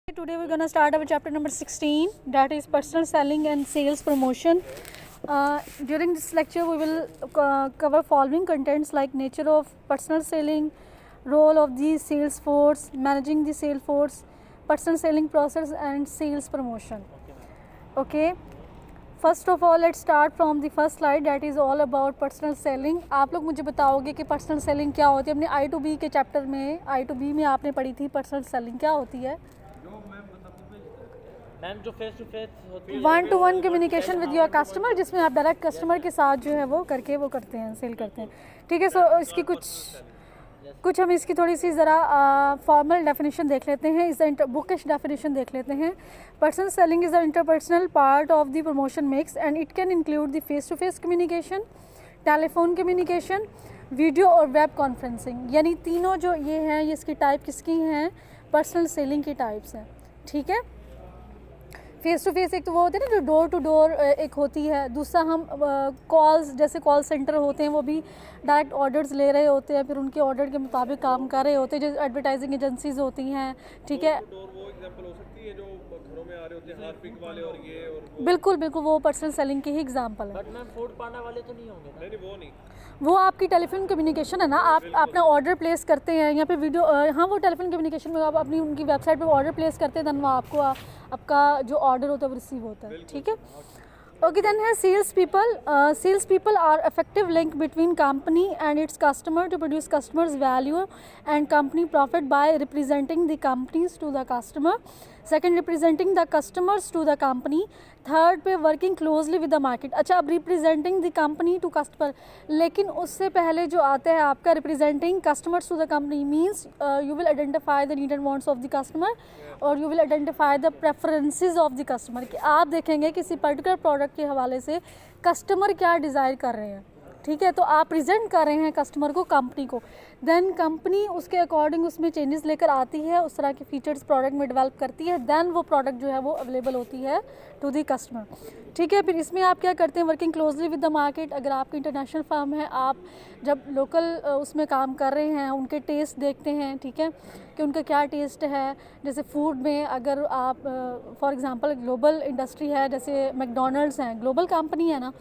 Today we're going to start our chapter number 16, that is personal selling and sales promotion. During this lecture we will cover following contents like nature of personal selling, role of the sales force, managing the sales force, personal selling process and sales promotion. Okay, first of all let's start from the first slide, that is all about personal selling. आप लोग मुझे बताओगे कि personal selling क्या होती है। अपने I2B के चैप्टर में I2B में आपने पढ़ी थी पर्सनल सेलिंग क्या होती है। मैम जो फेस टू फेस होती है, 1-to-1 communication with your customer, जिसमें आप डायरेक्ट कस्टमर के साथ जो है वो करते हैं, सेल करते हैं। ठीक है, सो इसकी कुछ हम इसकी थोड़ी सी ज़रा फॉर्मल डेफिनेशन देख लेते हैं, इस बुकिश डेफिनेशन देख लेते हैं। Personal selling is the interpersonal part of the promotion mix and it can include the face to face communication, telephone communication, video और वेब कॉन्फ्रेंसिंग। यानी तीनों जो ये हैं, ये इसकी टाइप किसकी हैं, पर्सनल सेलिंग की टाइप्स हैं। ठीक है, फेस टू फेस एक तो वो होती है ना जो डोर टू डोर एक होती है, दूसरा हम कॉल्स जैसे कॉल सेंटर होते हैं वो भी डायरेक्ट ऑर्डर्स ले रहे होते हैं, फिर उनके ऑर्डर के मुताबिक काम कर रहे होते हैं, जो एडवर्टाइजिंग एजेंसीज होती हैं। ठीक है, वो एग्जांपल हो सकती है जो घरों में आ रहे होते हैं हार्पिक वाले और ये और बिल्कुल वो पर्सनल सेलिंग की ही एग्जांपल है। बट मैम फूड पांडा वाले तो नहीं होंगे ना? नहीं वो नहीं, वो आपकी टेलीफोन कम्युनिकेशन है ना, आप अपना ऑर्डर प्लेस करते हैं या फिर वीडियो, हाँ वो टेलीफोन कम्युनिकेशन में आप अपनी उनकी वेबसाइट पे ऑर्डर प्लेस करते हैं, देन वो आपको आपका जो ऑर्डर होता है वो रिसीव होता है। ठीक है, ओके, देन है sales people are effective link between company and its customer to produce customers value and company profit by representing the companies to the customer. Second, representing the customers to the company. Third पे working closely with the market. अच्छा, अब representing the company to customer, लेकिन उससे पहले जो आता है आपका representing customers to the company means you will identify the need and wants of the customer और you will identify the preferences of the customer, कि आप देखेंगे किसी पर्टिकुलर प्रोडक्ट के हवाले से कस्टमर क्या डिज़ायर कर रहे हैं। ठीक है, तो आप प्रेजेंट कर रहे हैं कस्टमर को कंपनी को, देन कंपनी उसके अकॉर्डिंग उसमें चेंजेस लेकर आती है, उस तरह के फीचर्स प्रोडक्ट में डेवलप करती है, देन वो प्रोडक्ट जो है वो अवेलेबल होती है टू दी कस्टमर। ठीक है, फिर इसमें आप क्या करते हैं, working closely with the market. अगर आपकी इंटरनेशनल फर्म है, आप जब लोकल उसमें काम कर रहे हैं, उनके टेस्ट देखते हैं, ठीक है, कि उनका क्या टेस्ट है। जैसे फूड में अगर आप फॉर एग्जांपल ग्लोबल इंडस्ट्री है, जैसे मैकडॉनल्ड्स हैं, ग्लोबल कंपनी है ना,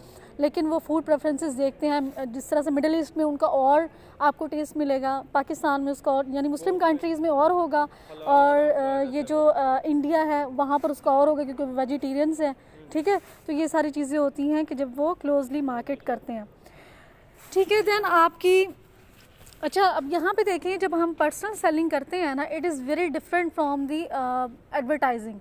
लेकिन वो फूड प्रेफरेंसेस देखते हैं जिस तरह से मिडिल ईस्ट में उनका और आपको टेस्ट मिलेगा, पाकिस्तान में उसका और, यानी मुस्लिम कंट्रीज़ में और होगा, और ये जो इंडिया है वहाँ पर उसका और होगा क्योंकि वेजिटेरियंस हैं। ठीक है, तो ये सारी चीज़ें होती हैं कि जब वो क्लोजली मार्केट करते हैं। ठीक है, देन आपकी अच्छा, अब यहाँ पे देखें, जब हम पर्सनल सेलिंग करते हैं ना, it is very different from the advertising.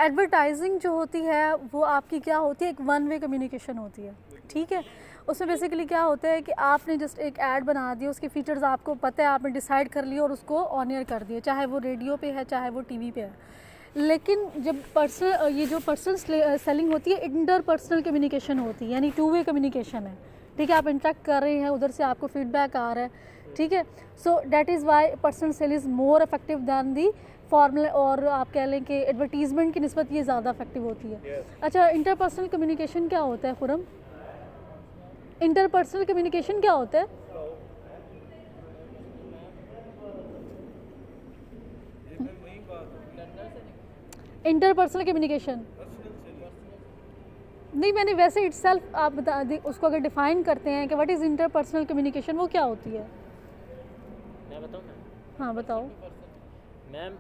Advertising जो होती है वो आपकी क्या होती है, एक वन वे कम्युनिकेशन होती है। ठीक है, उसमें बेसिकली क्या होता है कि आपने जस्ट एक ऐड बना दी, उसके फीचर्स आपको पता है, आपने डिसाइड कर लिया और उसको ऑन एयर कर दिया, चाहे वो रेडियो पे है चाहे वो टीवी पे है। लेकिन जब ये जो पर्सनल सेलिंग होती है, इंटरपर्सनल कम्युनिकेशन होती है, यानी 2 वे कम्युनिकेशन है। ठीक है, आप इंटरेक्ट कर रहे हैं, उधर से आपको फीडबैक आ रहा है। ठीक है, so that is why personal sale is more effective than the formal, और आप कह लें कि एडवर्टीजमेंट की निस्बत ये ज़्यादा इफेक्टिव होती है। अच्छा, इंटरपर्सनल कम्युनिकेशन क्या होता है खुरम? इंटरपर्सनल कम्युनिकेशन क्या होता है? इंटरपर्सनल कम्युनिकेशन नहीं, मैंने वैसे इटसेल्फ आप बता दी, उसको अगर डिफाइन करते हैं कि व्हाट इज़ इंटरपर्सनल कम्युनिकेशन, वो क्या होती है? मैं बताऊं ना? हाँ बताओ। Ma'am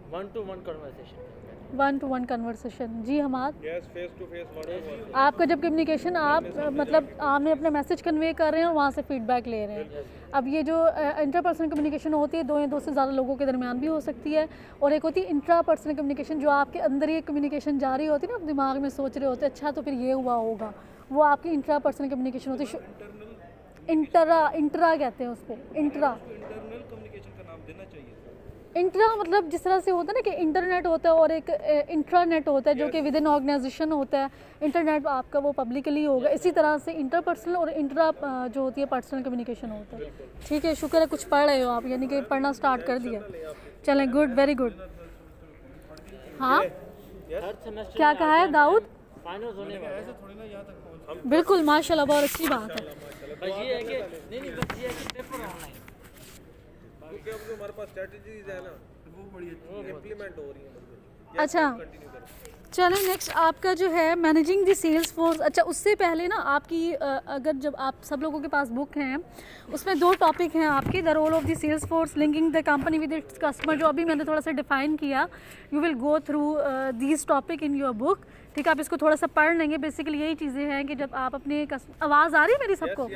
1-to-1 conversation. 1-to-1 conversation, जी Hamad. Yes, face to face word आपका जब कम्युनिकेशन आप मतलब आपने अपना मैसेज कन्वे कर रहे हैं और वहाँ से फीडबैक ले रहे हैं। अब ये जो इंटरपर्सनल कम्युनिकेशन होती है, 2 या 2 से ज़्यादा लोगों के दरमियान भी हो सकती है, और एक होती है इंट्रापर्सनल कम्युनिकेशन, जो आपके अंदर ही कम्युनिकेशन जारी होती है ना, आप दिमाग में सोच रहे होते हैं अच्छा तो फिर ये हुआ होगा, वो आपकी इंट्रापर्सनल कम्युनिकेशन होती है। इंट्रा कहते हैं उसको, इंट्रा कम्युनिकेशन का नाम देना चाहिए। इंट्रा मतलब जिस तरह से होता है ना कि इंटरनेट होता है और एक इंट्रानेट होता है जो कि विद इन ऑर्गेनाइजेशन होता है। इंटरनेट आपका वो पब्लिकली होगा, इसी तरह से इंटरपर्सनल और इंट्रा जो होती है पर्सनल कम्युनिकेशन होता है। ठीक है, शुक्र है कुछ पढ़ रहे हो आप, यानी कि पढ़ना स्टार्ट कर दिया। चलें, गुड, वेरी गुड। हाँ, क्या कहा है दाऊद? फाइनल होने वाला है। बिल्कुल, माशाल्लाह, बहुत अच्छी बात है। बस ये है कि नहीं, बस ये है कि पेपर ऑनलाइन क्योंकि अब जो हमारे पास स्ट्रेटजीज है ना, इम्प्लीमेंट हो रही है बड़ी अच्छा चलें नेक्स्ट आपका जो है मैनेजिंग द सेल्स फोर्स। अच्छा उससे पहले ना आपकी अगर जब आप सब लोगों के पास बुक हैं उसमें 2 टॉपिक हैं आपके, the role of the sales force, linking the company with its customer, जो अभी मैंने थोड़ा सा डिफाइन किया। You will go through these topic in your book, ठीक है। आप इसको थोड़ा सा पढ़ लेंगे। बेसिकली यही चीज़ें हैं कि जब आप अपने आवाज़ आ रही है मेरी सबको,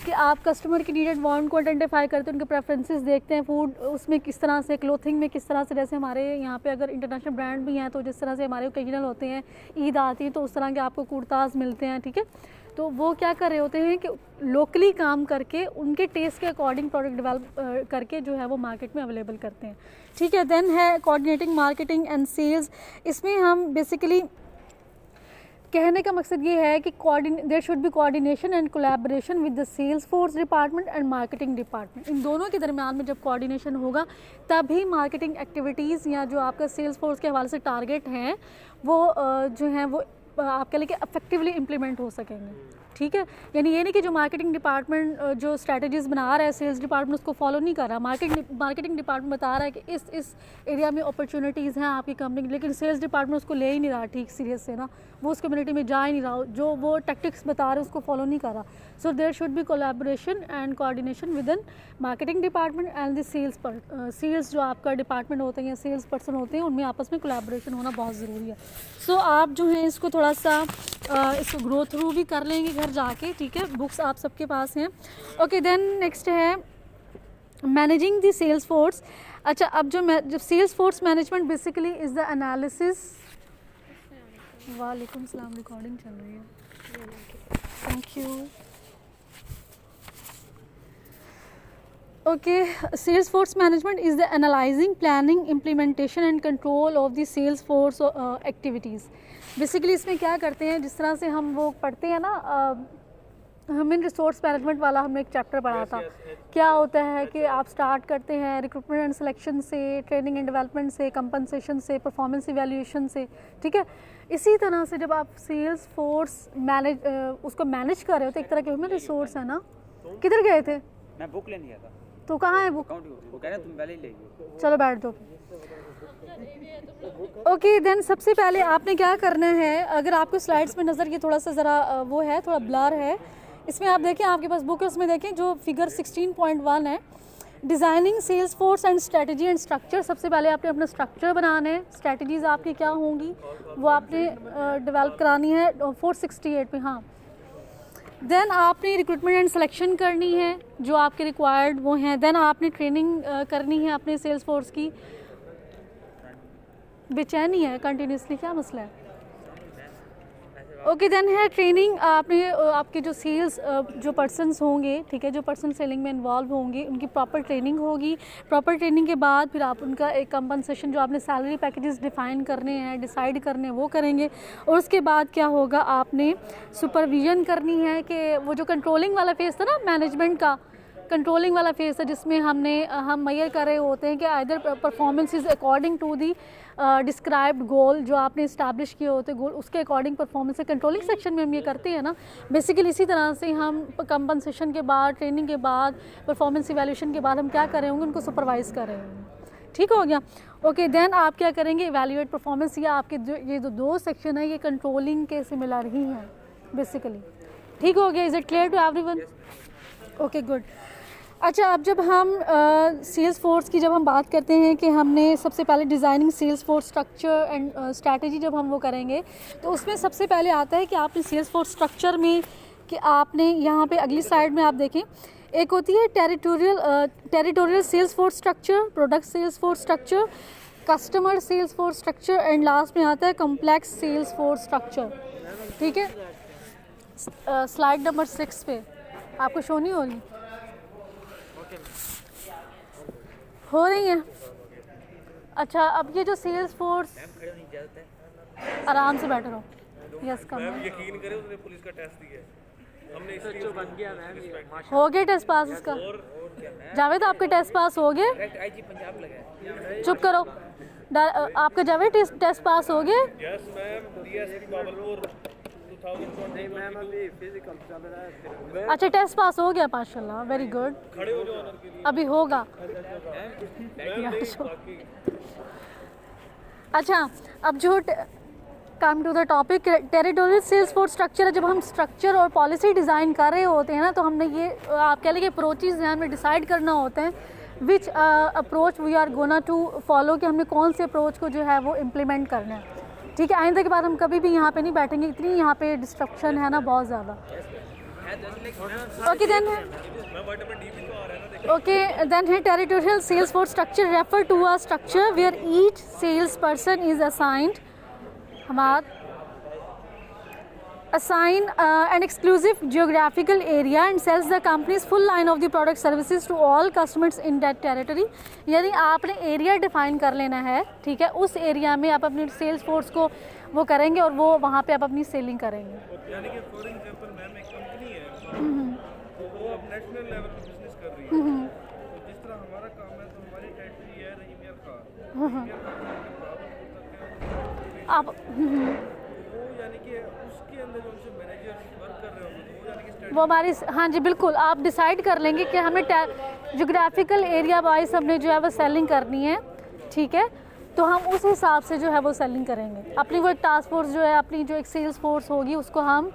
कि आप कस्टमर की नीडेड वांट को आइडेंटिफाई करते हैं, उनके प्रेफरेंसेस देखते हैं, फूड उसमें किस तरह से, क्लोथिंग में किस तरह से, जैसे हमारे यहाँ पे अगर इंटरनेशनल ब्रांड भी हैं तो जिस तरह से हमारे ओकेजनल होते हैं, ईद आती है तो उस तरह के आपको कुर्ताज मिलते हैं, ठीक है। तो वो क्या कर रहे होते हैं कि लोकली काम करके उनके टेस्ट के अकॉर्डिंग प्रोडक्ट डेवलप करके जो है वो मार्केट में अवेलेबल करते हैं, ठीक है। देन है कोऑर्डिनेटिंग मार्केटिंग एंड सेल्स। इसमें हम बेसिकली कहने का मकसद ये है कि there should be coordination and collaboration with the sales force department and marketing department. इन दोनों के दरमियान में जब कोऑर्डिनेशन होगा तभी मार्केटिंग एक्टिविटीज़ या जो आपका सेल्स फोर्स के हवाले से टारगेट हैं वो जो हैं वो आपके लिए इफेक्टिवली इम्प्लीमेंट हो सकेंगे, ठीक है। यानी ये नहीं कि जो मार्केटिंग डिपार्टमेंट जो स्ट्रेटजीज़ बना रहा है सेल्स डिपार्टमेंट उसको फॉलो नहीं कर रहा। मार्केटिंग डिपार्टमेंट बता रहा है कि इस एरिया में अपॉर्चुनिटीज़ हैं आपकी कंपनी, लेकिन सेल्स डिपार्टमेंट उसको ले ही नहीं रहा ठीक सीरियस से ना, वो उस कम्युनिटी में जा ही नहीं रहा, जो वो टैक्टिक्स बता रहे हैं उसको फॉलो नहीं कर रहा। So there should be collaboration and coordination with in marketing department and the sales जो आपका डिपार्टमेंट होते हैं या सेल्स पर्सन होते हैं उनमें आपस में कोलैबोरेशन होना बहुत ज़रूरी है। सो आप जो है इसको थोड़ा सा इसको ग्रो थ्रू भी कर लेंगे घर जाके, ठीक है। बुक्स आप सबके पास हैं। ओके देन नेक्स्ट है मैनेजिंग द सेल्स फोर्स। अच्छा अब जो sales force management basically is the analysis. वालेकुम सलाम, रिकॉर्डिंग चल रही है, thank you. Okay sales force management is the analysing, planning, implementation and control of the sales force activities. Basically इसमें क्या करते हैं, जिस तरह से हम वो पढ़ते हैं ना ह्यूमन रिसोर्स मैनेजमेंट वाला हमने एक चैप्टर पढ़ा था। क्या होता है कि आप स्टार्ट करते हैं रिक्रूटमेंट एंड सिलेक्शन से, ट्रेनिंग एंड डेवलपमेंट से, कंपनसेशन से, परफॉर्मेंस इवैल्यूएशन से, ठीक है। इसी तरह से जब आप सेल्स फोर्स उसको मैनेज कर रहे हो तो एक तरह के ह्यूमन रिसोर्स है ना। किधर गए थे? मैं बुक लेने गया था। तो कहाँ है बुक? वो कह रहे तुम पहले ही ले गए। चलो बैठ जाओ। ओके देन सबसे पहले आपने क्या करना है, अगर आपको स्लाइड्स में नज़र ये थोड़ा सा ज़रा वो है, थोड़ा ब्लर है, इसमें आप देखें आपके पास बुक है, उसमें देखें जो फिगर 16.1 है, designing sales force and strategy and structure. सबसे पहले आपने अपना स्ट्रक्चर बनाना है, स्ट्रेटजीज़ आपकी क्या होंगी वो आपने डेवलप करानी है 468 में, हाँ। देन आपने रिक्रूटमेंट एंड सिलेक्शन करनी है जो आपके रिक्वायर्ड वो हैं। देन आपने ट्रेनिंग करनी है अपने सेल्स फोर्स की। बेचैनी है कंटिन्यूसली, क्या मसला है? ओके देन है ट्रेनिंग। आपने आपके जो सेल्स जो पर्सन्स होंगे, ठीक है, जो पर्सन सेलिंग में इन्वॉल्व होंगे उनकी प्रॉपर ट्रेनिंग होगी। प्रॉपर ट्रेनिंग के बाद फिर आप उनका एक कंपनसेशन जो आपने सैलरी पैकेजेस डिफ़ाइन करने हैं, डिसाइड करने हैं, वो करेंगे। और उसके बाद क्या होगा, आपने सुपरविजन करनी है कि वो जो कंट्रोलिंग वाला फेज़ था ना मैनेजमेंट का, कंट्रोलिंग वाला फेज़ है जिसमें हम मैयर कर रहे होते हैं कि either performance is according to the described goal, जो आपने इस्टेब्लिश किए होते गोल उसके अकॉर्डिंग परफॉर्मेंस है। कंट्रोलिंग सेक्शन में हम ये करते हैं ना बेसिकली। इसी तरह से हम कंपनसेशन के बाद, ट्रेनिंग के बाद, परफॉर्मेंस इवैल्यूएशन के बाद हम क्या कर रहे होंगे, उनको सुपरवाइज़ कर रहे होंगे, ठीक हो गया। ओके देन आप क्या करेंगे, इवैल्यूएट परफॉर्मेंस। या आपके जो ये जो 2 सेक्शन है ये कंट्रोलिंग के सिमिलर ही हैं बेसिकली, ठीक हो गया। Is it clear to everyone? Okay good. अच्छा अब जब हम सेल्स फोर्स की जब हम बात करते हैं कि हमने सबसे पहले designing sales force structure and strategy जब हम वो करेंगे तो उसमें सबसे पहले आता है कि आपने सेल्स फोर्स स्ट्रक्चर में कि आपने यहाँ पे अगली स्लाइड में आप देखें, एक होती है territorial sales force structure, product sales force structure, customer sales force structure and last में आता है कम्प्लेक्स सेल्स फोर्स स्ट्रक्चर, ठीक है। स्लाइड नंबर 6 पे आपको शो नहीं हो रही, हो रही है? अच्छा अब ये जो सेल्स फोर्स, आराम से बैठे रहो, यस कम यकीन करें उसने पुलिस का टेस्ट दिया है, हमने इसलिए बन गया मैम। हो गया टेस्ट पास इसका। जावेद आपके टेस्ट पास हो गए? चुप करो, आपका जावेद टेस्ट पास हो गए? यस मैम, डीएसपी बाबलपुर नहीं मैम अभी फिजिकल चल रहा है फिर अच्छा टेस्ट पास हो गया माशाल्लाह, वेरी गुड। खड़े हो जाओ ऑनर के लिए। अभी होगा। अच्छा अब जो come to the topic territorial sales force structure है। जब हम स्ट्रक्चर और पॉलिसी डिज़ाइन कर रहे होते हैं ना, तो हमने ये आप कह लीजिए अप्रोचेज़ हैं, हमें डिसाइड करना होता है which approach we are gonna to follow, कि हमने कौन से अप्रोच को जो है वो इम्प्लीमेंट करना है। ठीक है, आइंदा के बाद हम कभी भी यहाँ पे नहीं बैठेंगे, इतनी यहाँ पे डिस्ट्रक्शन है ना बहुत ज़्यादा। ओके देन है territorial sales force structure refer to a structure where each sales person is assigned assign an exclusive geographical area and sells the company's full line of the product services to all customers in that territory। यानी आपने area define कर लेना है, ठीक है, उस area में आप अपनी सेल्स फोर्स को वो करेंगे और वो वहाँ पे आप अपनी सेलिंग करेंगे। यानी कि फॉर एग्जांपल मैम एक कंपनी है तो वो अब नेशनल लेवल पे बिजनेस कर रही है, तो जिस तरह हमारा काम है तो हमारी टेरिटरी है रहीमिया खान आप वो यानी कि उसके अंदर जो उनसे मैनेजर वर्क कर रहे होंगे वो यानी कि वो हमारी, हाँ जी बिल्कुल, आप डिसाइड कर लेंगे कि हमें जोग्राफिकल एरिया वाइज हमने जो है वो सेलिंग करनी है, ठीक है, तो हम उस हिसाब से जो है वो सेलिंग करेंगे। अपनी वो एक टास्क फोर्स जो है, अपनी जो एक सेल्स फोर्स होगी उसको हम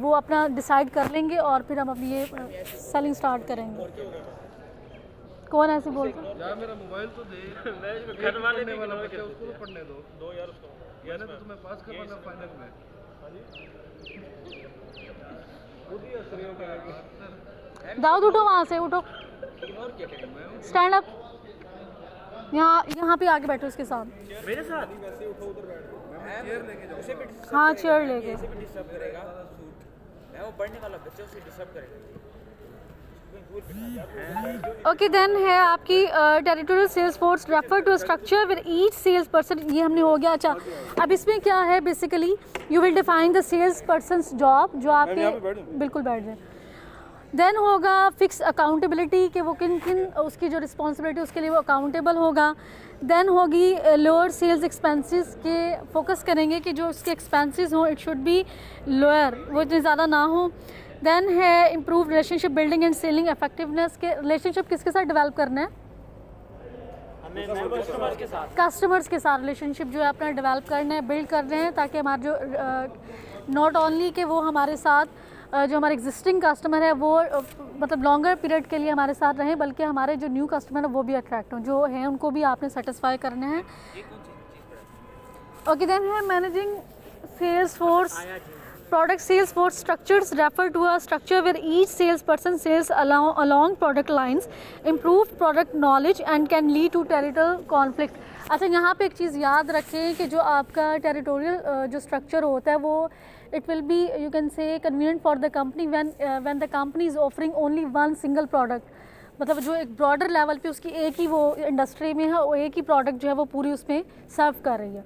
वो अपना डिसाइड कर लेंगे और फिर हम अपनी ये सेलिंग स्टार्ट करेंगे। कौन ऐसे बोलते हैं? यार मेरा मोबाइल तो दे, मैं घर वाले नहीं वाला बच्चा उसको तो पढ़ने दो यार उसको, यार ना तो तुम्हें पास कर पाना फाइनल में। खुद ही असर होगा। दाऊद उठो वहाँ से, उठो, स्टैंड अप, यहाँ पे आके बैठो इसके साथ मेरे साथ। वैसे उठो उधर बैठ चेयर लेके जाओ। उसे भी हाँ चेयर लेके। डिस्टर्ब करेगा सूट मैं वो पढ़ने वाला बच्चा उसे डिस्टर्ब करेगा। ओके देन है आपकी territorial sales force refer to structure with each sales person, ये हमने हो गया। अच्छा अब इसमें क्या है, basically you will define the sales persons job, जो आपके बिल्कुल बैठ जाए। देन होगा फिक्स अकाउंटेबिलिटी, कि वो किन किन उसकी जो रिस्पॉन्सिबिलिटी उसके लिए वो अकाउंटेबल होगा। देन होगी लोअर सेल्स एक्सपेंसेस, के फोकस करेंगे कि जो उसके एक्सपेंसेस हों इट शुड बी लोअर, वो इतने ज़्यादा ना हो। देन है improve relationship building and selling effectiveness, के रिलेशनशिप किसके साथ डेवलप करना है, हमें कस्टमर्स के साथ, कस्टमर्स के साथ रिलेशनशिप जो है अपना डेवलप करना है, बिल्ड कर रहे हैं, ताकि हमारे जो नॉट ओनली कि वो हमारे साथ जो हमारे एग्जिस्टिंग कस्टमर है वो मतलब लॉन्गर पीरियड के लिए हमारे साथ रहें, बल्कि हमारे जो न्यू कस्टमर है वो भी अट्रैक्ट हों, जो हैं उनको भी आपने सेटिस्फाई करना है। ओके देन है managing sales force product sales force structures refer to a structure where each salesperson sells along product lines, improve product knowledge and can lead to territorial conflict। अच्छा यहाँ पे एक चीज़ याद रखें कि जो आपका टेरिटोरियल जो स्ट्रक्चर होता है वो it will be you can say convenient for the company when the company is offering only one single product, मतलब जो एक ब्रॉडर लेवल पे उसकी एक ही वो इंडस्ट्री में है, वो एक ही प्रोडक्ट जो है वो पूरी उसमें सर्व कर रही है,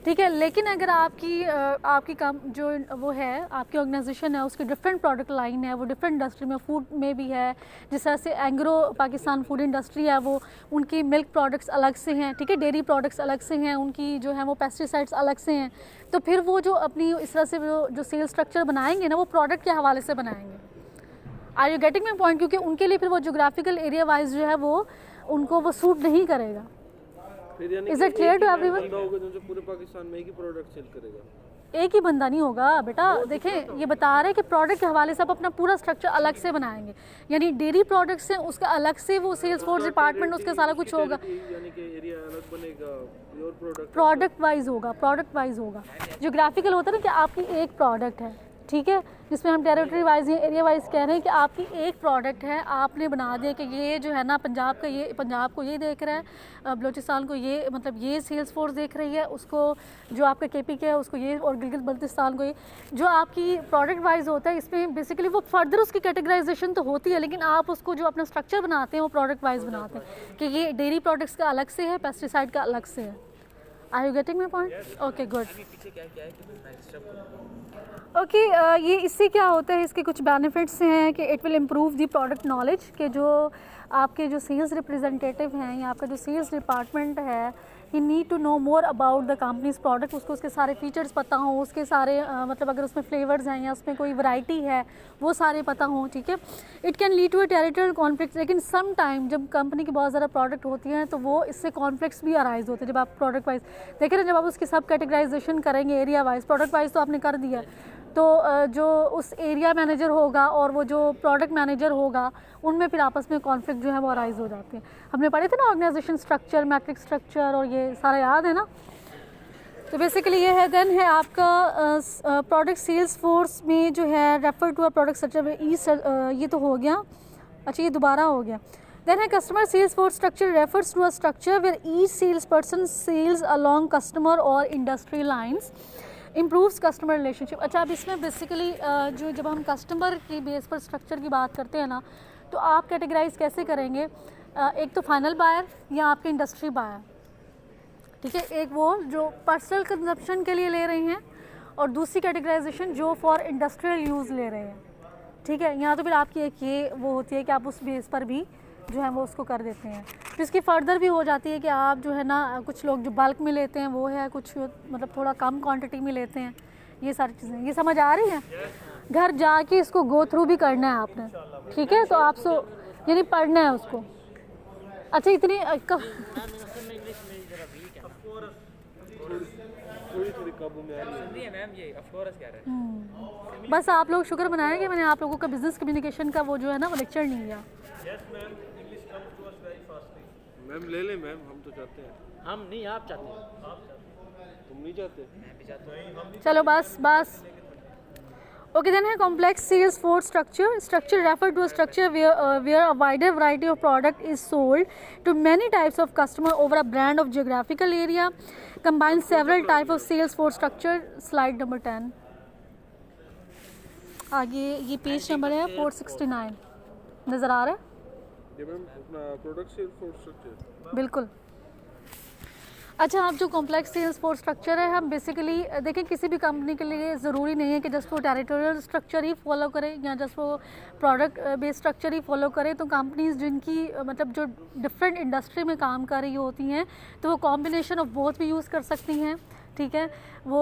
ठीक है। लेकिन अगर आपकी काम जो वो है, आपकी ऑर्गेनाइजेशन है, उसकी डिफरेंट प्रोडक्ट लाइन है, वो डिफरेंट इंडस्ट्री में, फूड में भी है, जिस तरह से एंग्रो पाकिस्तान फूड इंडस्ट्री है, वो उनकी मिल्क प्रोडक्ट्स अलग से हैं, ठीक है, डेयरी प्रोडक्ट्स अलग से हैं, उनकी जो है वो पेस्टिसाइड्स अलग से हैं, तो फिर वो जो अपनी इस तरह से जो सेल स्ट्रक्चर बनाएंगे ना, वो प्रोडक्ट के हवाले से बनाएंगे। Are you getting my point? क्योंकि उनके लिए फिर वो जोग्राफिकल एरिया वाइज जो है वो उनको वो सूट नहीं करेगा। Is it clear to everyone? जो पूरे पाकिस्तान में एक ही प्रोडक्ट सेल करेगा। एक ही बंदा नहीं होगा बेटा, देखें ये बता रहे हैं कि प्रोडक्ट के हवाले से आप अपना पूरा स्ट्रक्चर अलग से बनाएंगे, यानी डेयरी प्रोडक्ट्स हैं उसका अलग से वो सेल्स फोर्स डिपार्टमेंट उसका सारा कुछ होगा, यानी कि एरिया अलग बनेगा, प्योर प्रोडक्ट वाइज होगा, प्रोडक्ट वाइज होगा। जोग्राफिकल होता है ना कि आपकी एक प्रोडक्ट है, ठीक है, जिसमें हम टेरिटरी वाइज या एरिया वाइज कह रहे हैं कि आपकी एक प्रोडक्ट है, आपने बना दिया कि ये जो है ना पंजाब का, ये पंजाब को ये देख रहा है, बलूचिस्तान को ये मतलब ये सेल्स फोर्स देख रही है, उसको जो आपका KPK है उसको ये, और गिलगित बल्तिस्तान को ये, जो आपकी प्रोडक्ट वाइज होता है इसमें बेसिकली वो फर्दर उसकी कैटेगराइजेशन तो होती है, लेकिन आप उसको जो अपना स्ट्रक्चर बनाते हैं वो प्रोडक्ट वाइज बनाते हैं कि ये डेयरी प्रोडक्ट्स का अलग से है, पेस्टिसाइड का अलग से है। Are you getting my point? Okay good. Okay ये इससे क्या होता है, इसके कुछ बेनिफिट्स हैं कि it will improve the product knowledge, के जो आपके जो सेल्स रिप्रेजेंटेटिव हैं या आपका जो सेल्स डिपार्टमेंट है, he need to know more about the company's product, उसको उसके सारे फीचर्स पता हों, उसके सारे मतलब अगर उसमें फ्लेवर्स हैं या उसमें कोई वैरायटी है वो सारे पता हों, ठीक है। It can lead to a territorial conflict, लेकिन सम टाइम जब कंपनी की बहुत ज़्यादा प्रोडक्ट होती हैं तो वो इससे कॉन्फ्लिक्ट्स भी अराइज होते हैं। जब आप प्रोडक्ट वाइज देखें ना, जब आप उसकी सब कैटेगराइजेशन करेंगे एरिया वाइज, प्रोडक्ट वाइज तो आपने कर दिया, तो जो उस एरिया मैनेजर होगा और वो जो प्रोडक्ट मैनेजर होगा उनमें फिर आपस में कॉन्फ्लिक्ट जो है वो अराइज हो जाते हैं। हमने पढ़े थे ना ऑर्गेनाइजेशन स्ट्रक्चर, मैट्रिक्स स्ट्रक्चर और ये सारा याद है ना। तो बेसिकली ये है, देन है आपका प्रोडक्ट सेल्स फोर्स में जो है refer to a product structure में ये तो हो गया, अच्छा ये दोबारा हो गया। देन है customer sales force structure refers to a structure where each sales person sells along customer और industry lines, improves customer relationship. अच्छा, अब इसमें बेसिकली जो जब हम कस्टमर की बेस पर स्ट्रक्चर की बात करते हैं ना, तो आप कैटेगराइज कैसे करेंगे, एक तो फाइनल बायर या आपके इंडस्ट्री बायर, ठीक है, एक वो जो पर्सनल कंजप्शन के लिए ले रहे हैं और दूसरी कैटेगराइजेशन जो फॉर इंडस्ट्रियल यूज़ ले रहे हैं, ठीक है। यहाँ तो फिर आपकी एक ये वो होती है कि आप उस बेस पर भी जो है वो उसको कर देते हैं। फिर इसकी फर्दर भी हो जाती है कि आप जो है ना, कुछ लोग जो बल्क में लेते हैं वो है, कुछ मतलब थोड़ा कम क्वांटिटी में लेते हैं, ये सारी चीज़ें। ये समझ आ रही है? घर जाके इसको गो थ्रू भी करना है आपने, ठीक है। तो आप यानी पढ़ना है उसको। अच्छा इतनी थोड़ी काबू में आ रही है मैम, ये ऑफ कोर्स कह रहे हैं। बस आप लोग शुक्र मनाएं कि मैंने आप लोगों का बिजनेस कम्युनिकेशन का वो जो है ना वो लेक्चर नहीं लिया। मैम ले ले मैम, हम तो चाहते हैं। हम नहीं, आप चाहते हैं। तुम नहीं चाहते? मैं भी चाहता हूँ। चलो बस ओके। देन है complex sales force structure refer to a structure where a wider variety of product is sold to many types of customer over a brand of geographical area, combine several type of sales force structure. Slide number 10 आगे, ये page number है 469, नज़र आ रहा है? ये ma'am अपना product sales force structure. बिल्कुल। अच्छा, अब जो कॉम्प्लेक्स सेल्स फोर्स स्ट्रक्चर है, हम बेसिकली देखें किसी भी कंपनी के लिए ज़रूरी नहीं है कि जस्ट वो टेरिटोरियल स्ट्रक्चर ही फॉलो करे या जस्ट वो प्रोडक्ट बेस्ड स्ट्रक्चर ही फॉलो करे। तो कंपनीज जिनकी मतलब जो डिफरेंट इंडस्ट्री में काम कर रही होती हैं तो वो कॉम्बिनेशन ऑफ बोथ भी यूज़ कर सकती हैं, ठीक है। वो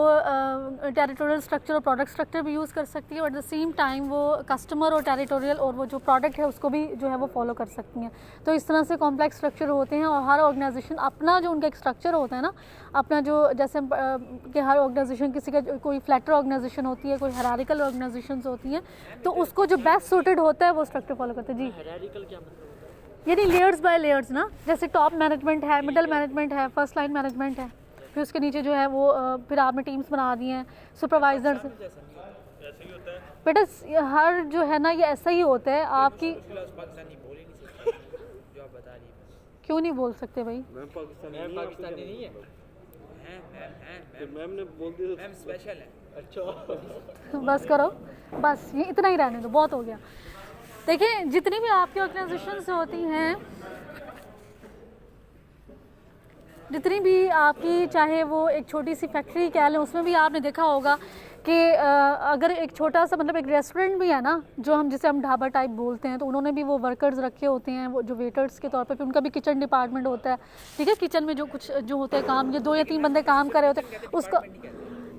टेरिटोरियल स्ट्रक्चर और प्रोडक्ट स्ट्रक्चर भी यूज़ कर सकती है, और एट द सेम टाइम वो कस्टमर और टेरिटोरियल और वो जो प्रोडक्ट है उसको भी जो है वो फॉलो कर सकती हैं। तो इस तरह से कॉम्प्लेक्स स्ट्रक्चर होते हैं, और हर ऑर्गेनाइजेशन अपना जो उनका एक स्ट्रक्चर होता है ना, अपना जो जैसे कि हर ऑर्गेनाइजेशन किसी का कोई फ्लैटर ऑर्गेनाइजेशन होती है, कोई हायरार्किकल ऑर्गेनाइजेशंस होती हैं, तो उसको जो बेस्ट सूटेड होता है वो स्ट्रक्चर फॉलो करते हैं। जी, हायरार्किकल क्या मतलब होता है? यानी लेयर्स बाय लेयर्स ना, जैसे टॉप मैनेजमेंट है, मिडल मैनेजमेंट है, फर्स्ट लाइन मैनेजमेंट है, फिर उसके नीचे जो है वो फिर आपने टीम्स बना दी हैं, सुपरवाइजर्स। बेटा हर जो है ना ये ऐसा ही होता है आपकी। पाकिस्तानी बोल ही नहीं सकते जो आप बता रही हैं। क्यों नहीं बोल सकते भाई? मैम पाकिस्तानी मैम पाकिस्तानी नहीं है। तो मैम ने बोल दिया। मैम स्पेशल है। अच्छा बस करो, बस ये इतना ही रहने दो, बहुत हो गया। देखिए जितनी भी आपकी ऑर्गेनाइजेशंस होती हैं, जितनी भी आपकी, चाहे वो एक छोटी सी फैक्ट्री कह लें, उसमें भी आपने देखा होगा कि अगर एक छोटा सा मतलब एक रेस्टोरेंट भी है ना, जो हम जिसे हम ढाबा टाइप बोलते हैं, तो उन्होंने भी वो वर्कर्स रखे होते हैं, वो जो वेटर्स के तौर पे, फिर उनका भी किचन डिपार्टमेंट होता है, ठीक है। किचन में जो कुछ जो होते हैं काम, ये 2 या 3 बंदे काम कर रहे होते हैं, उसका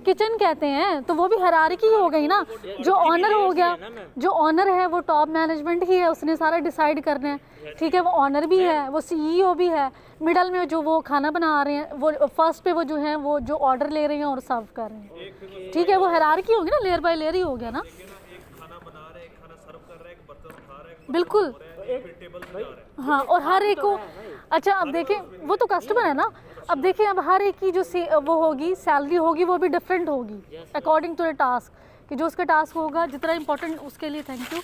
किचन कहते हैं। तो वो भी हायरार्की हो गई ना। जो ऑनर हो गया, जो ऑनर है वो टॉप मैनेजमेंट ही है, उसने सारा डिसाइड करना है, ठीक है। वो ऑनर भी है, वो सीईओ भी है, मिडल में जो वो खाना बना रहे हैं, वो फर्स्ट पे वो जो है वो जो ऑर्डर ले रहे हैं और सर्व कर रहे हैं, ठीक है। वो हायरार्की होगी ना, लेयर बाय लेयर ही हो गया ना। बिल्कुल, हाँ। और हर एक को, अच्छा अब देखें वो तो कस्टमर है ना, अब देखिए अब हर एक की जो वो होगी सैलरी होगी वो भी डिफरेंट होगी अकॉर्डिंग टू द टास्क, कि जो उसका टास्क होगा जितना इंपॉर्टेंट उसके लिए, थैंक यू,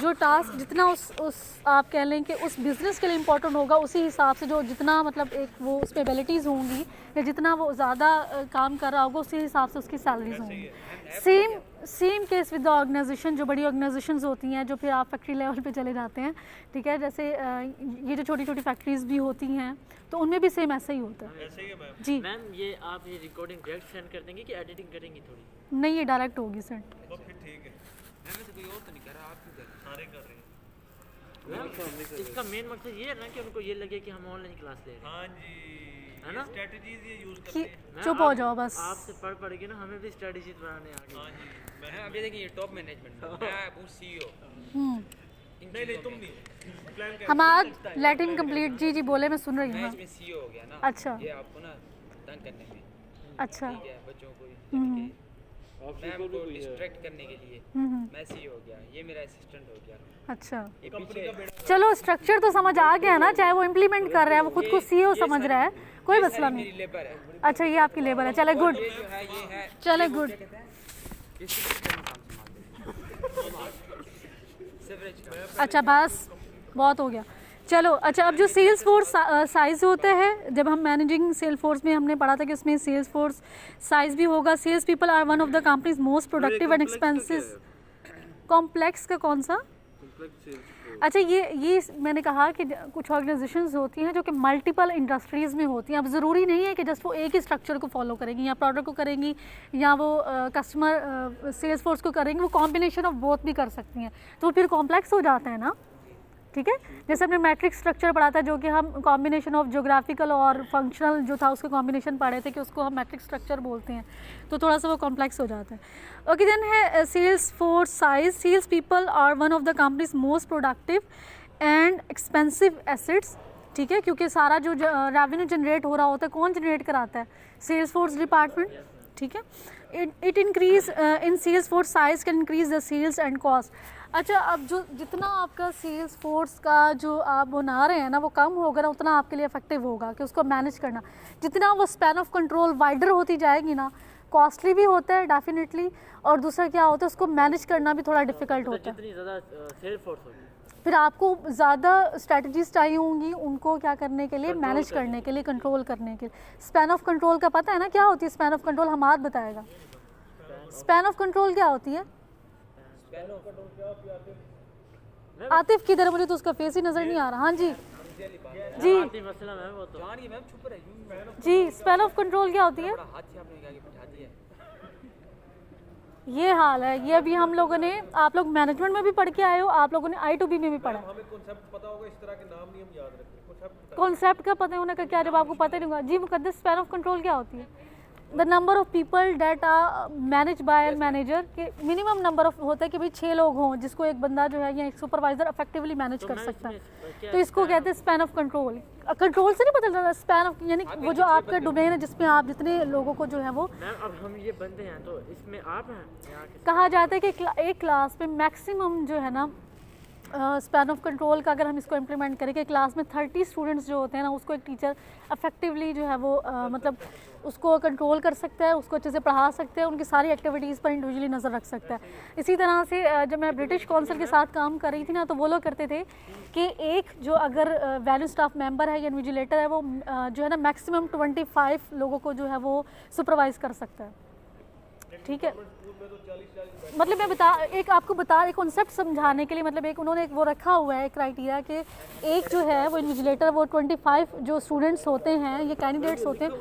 जो टास्क जितना उस आप कह लें कि उस बिज़नेस के लिए इंपॉर्टेंट होगा, उसी हिसाब से जो जितना मतलब एक वो उस पर एबिलिटीज़ होंगी या जितना वो ज़्यादा काम कर रहा होगा उसी हिसाब से उसकी सैलरीज होंगी। Same case with the organisation. जो बड़ी ऑर्गेनाइजेशंस होती हैं, जो फिर आप फैक्ट्री लेवल पे चले जाते हैं, ठीक है, जैसे ये जो छोटी छोटी फैक्ट्रीज भी होती हैं, तो उनमें भी सेम ऐसा ही होता है। जी मैम, ये आप ये रिकॉर्डिंग डायरेक्ट सेंड कर देंगे कि एडिटिंग करेंगी थोड़ी? नहीं, ये डायरेक्ट होगी सर। तो फिर ठीक है। मैम तो कोई और तो नहीं कर रहा, आप क्यों कर रहे हैं? सारे कर रहे हैं। मैम इसका मेन मकसद ये है ना कि उनको ये लगे कि हम ऑनलाइन क्लास ले रहे हैं। हाँ जी। है ना? स्ट्रेटजीज ये यूज करते कि हैं। चुप हो जाओ बस। आपसे पढ़ के ना हमें भी स्ट्रेटजी बनाने आ गई। हाँ जी मैं अभी देखिए ये टॉप मैनेजमेंट मैं हूँ CEO। हम्म, नहीं तुम नहीं प्लान हम आज लेट हिम कंप्लीट। जी बोले, मैं सुन रही हूँ। मैं हाँ। इसमें CEO हो गया ना। अच्छा। ये आपको ना तंग करने में, अच्छा। ठीक है, बच्चों को हम्म, मैम को डिस्ट्रैक्ट करने के लिए मैं CEO हो गया, ये मेरा असिस्टेंट हो गया। अच्छा, ये पीछे चलो स्ट्रक्चर तो समझ आ गया ना, चाहे वो इम्प्लीमेंट कर रहा है, वो खुद को CEO समझ रहा है, कोई मसला नहीं। मेरी लेबर है। अच्छा, ये आपकी लेबर है, चले गुड, ये जो है ये है चले गुड। सेवरेज का। अच्छा बस बहुत हो गया, चलो। अच्छा, अब जो सेल्स फोर्स साइज होता है, जब हम मैनेजिंग सेल्स फोर्स में हमने पढ़ा था कि उसमें सेल्स फोर्स साइज भी होगा। Sales people are one of the company's most productive and expensive. Complex का कौन सा? अच्छा, ये मैंने कहा कि कुछ ऑर्गेनाइजेशंस होती हैं जो कि मल्टीपल इंडस्ट्रीज़ में होती हैं। अब ज़रूरी नहीं है कि जस्ट वो एक ही स्ट्रक्चर को फॉलो करेंगी, या प्रोडक्ट को करेंगी, या वो कस्टमर सेल्स फोर्स को करेंगी, वो कॉम्बिनेशन ऑफ बोथ भी कर सकती हैं, तो फिर कॉम्प्लेक्स हो जाता है ना। ठीक है, जैसे हमने मैट्रिक स्ट्रक्चर पढ़ा था, जो कि हम कॉम्बिनेशन ऑफ ज्योग्राफिकल और फंक्शनल जो था उसका कॉम्बिनेशन पढ़े थे, कि उसको हम मैट्रिक स्ट्रक्चर बोलते हैं, तो थोड़ा सा वो कॉम्प्लेक्स हो जाता है। ओके, देन है sales force size. Sales people are one of the company's most productive and expensive assets. ठीक है, क्योंकि सारा जो रेवेन्यू जनरेट हो रहा होता है, कौन जनरेट कराता है? Sales force department. ठीक है, it increase in sales force size can increase the sales and cost. अच्छा, अब जो जितना आपका सेल्स फोर्स का जो आप बना रहे हैं ना, वो कम होगा ना, उतना आपके लिए इफेक्टिव होगा कि उसको मैनेज करना। जितना वो स्पैन ऑफ कंट्रोल वाइडर होती जाएगी ना, कॉस्टली भी होता है डेफिनेटली, और दूसरा क्या होता है, उसको मैनेज करना भी थोड़ा डिफिकल्ट होता है। जितनी ज़्यादा सेल्स फोर्स होगी, फिर आपको ज़्यादा स्ट्रैटेजीज चाहिए होंगी उनको क्या करने के लिए, मैनेज करने के लिए, कंट्रोल करने के लिए। स्पैन ऑफ कंट्रोल का पता है ना क्या होती है? स्पैन ऑफ कंट्रोल हमाद बताएगा। स्पैन ऑफ कंट्रोल क्या होती है? आतिफ किधर है? मुझे तो उसका फेस ही नजर नहीं आ रहा। हाँ जी जी मसला है वो तो। जान ये मैम छुप रही हूँ। जी, स्पैन ऑफ कंट्रोल क्या होती है? हाथ से आपने क्या बिठा दिया। ये हाल है, ये अभी हम लोगों ने, आप लोग मैनेजमेंट में भी पढ़ के आए हो, आप लोगों ने I2B में भी पढ़ा। हमें कॉन्सेप्ट पता होगा, इस तरह के नाम नहीं हम याद रखते। कॉन्सेप्ट कॉन्सेप्ट का पता होने का क्या, जब आपको पता नहीं होगा। जी मुकद्दस, स्पैन ऑफ कंट्रोल क्या होती है? The number of people that are manage by manager, के मिनिमम नंबर ऑफ होता है कि भाई 6 लोग हों जिसको एक बंदा जो है या एक सुपरवाइजर इफेक्टिवली मैनेज कर सकता है, तो इसको कहते हैं स्पैन ऑफ कंट्रोल। कंट्रोल से नहीं पता चलता, स्पैन ऑफ यानी वो जो आपका डोमेन है जिसमें आप जितने लोगों को जो है वो। मैम अब हम ये बंदे हैं, तो इसमें आप हैं यहाँ के? कहा जाता है कि एक क्लास में मैक्सिमम जो है ना स्पैन ऑफ कंट्रोल का, अगर हम इसको इम्प्लीमेंट करें कि क्लास में 30 स्टूडेंट्स जो होते हैं ना, उसको एक टीचर इफेक्टिवली जो है वो मतलब उसको कंट्रोल कर सकता है, उसको अच्छे से पढ़ा सकते हैं, उनकी सारी एक्टिविटीज़ पर इंडिविजुअली नज़र रख सकता है। इसी तरह से जब मैं ब्रिटिश काउंसिल के साथ काम कर रही थी ना, तो वो लोग करते थे कि एक जो अगर वैल्यू स्टाफ मेंबर है या इन्विजिलेटर है, वो जो है ना मैक्सिमम 25 लोगों को जो है वो सुपरवाइज़ कर सकता है। ठीक है, मतलब मैं एक कॉन्सेप्ट समझाने के लिए, मतलब एक उन्होंने एक वो रखा हुआ है क्राइटेरिया कि एक जो है वो इन्विजिलेटर वो 25 जो स्टूडेंट्स होते हैं, ये कैंडिडेट्स होते हैं,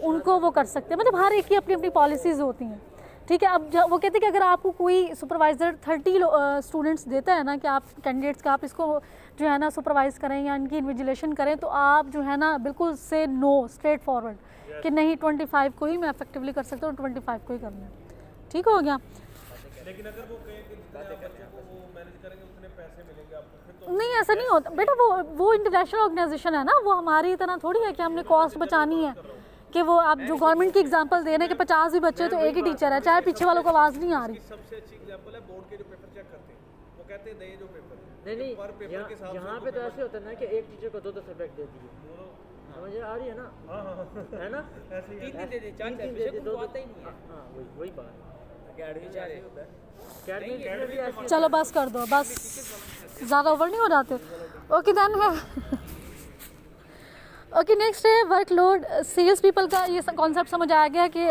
उनको वो कर सकते हैं। मतलब हर एक की अपनी अपनी पॉलिसीज़ होती हैं। ठीक है, अब वो कहते हैं कि अगर आपको कोई सुपरवाइज़र 30 स्टूडेंट्स देता है ना कि आप कैंडिडेट्स का आप इसको जो है ना सुपरवाइज़ करें या इनकी इन्विजिलेशन करें, तो आप जो है ना बिल्कुल से नो स्ट्रेट फॉरवर्ड कि नहीं 25 को ही मैं इफेक्टिवली कर सकता हूँ, 25 को ही करना है। ठीक हो गया। लेकिन अगर वो कहें कि जितने आप बच्चों को वो मैनेज करेंगे उतने पैसे मिलेंगे आपको, फिर तो नहीं, ऐसा नहीं होता बेटा, वो इंटरनेशनल ऑर्गेनाइजेशन है ना, वो हमारी तरह थोड़ी है कि हमने कॉस्ट बचानी है। कि वो आप जो गवर्नमेंट की एग्जांपल दे रहे हैं कि 50 भी बच्चे तो एक ही टीचर है, चाहे पीछे वालों को आवाज़ नहीं आ रही। सबसे अच्छी एग्जांपल है बोर्ड के जो पेपर चेक करते हैं, वो कहते हैं नए जो पेपर नहीं पर पेपर के हिसाब से यहाँ पे तो ऐसे होता है ना कि एक टीचर को 2 सब्जेक्ट दे दिए, समझ आ रही है ना? है ना? तीन दे दे, चार तीन दे दे दे, आता ही नहीं है। हाँ वही बात। चलो बस कर दो, बस ज़्यादा ओवर नहीं हो जाते। ओके डन है। ओके, नेक्स्ट है वर्कलोड। सेल्स पीपल का ये कॉन्सेप्ट समझ आ गया कि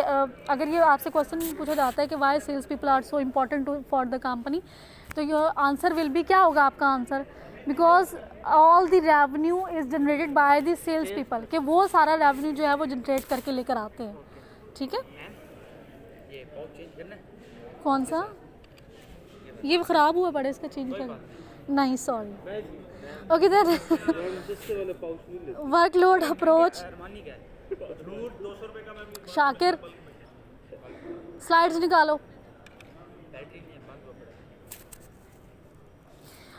अगर ये आपसे क्वेश्चन पूछा जाता है कि why sales people are so important for the company, तो योर आंसर विल बी, क्या होगा आपका answer? Because all the revenue is generated by the sales people, कि वो सारा रेवेन्यू जो है वो जनरेट करके लेकर आते हैं। ठीक है, ये पाउच चेंज करना है। कौन सा? ये ख़राब हुआ पड़े, इसका चेंज कर। नहीं sorry. Okay then workload approach. Armani का है। शाकिर स्लाइड्स निकालो।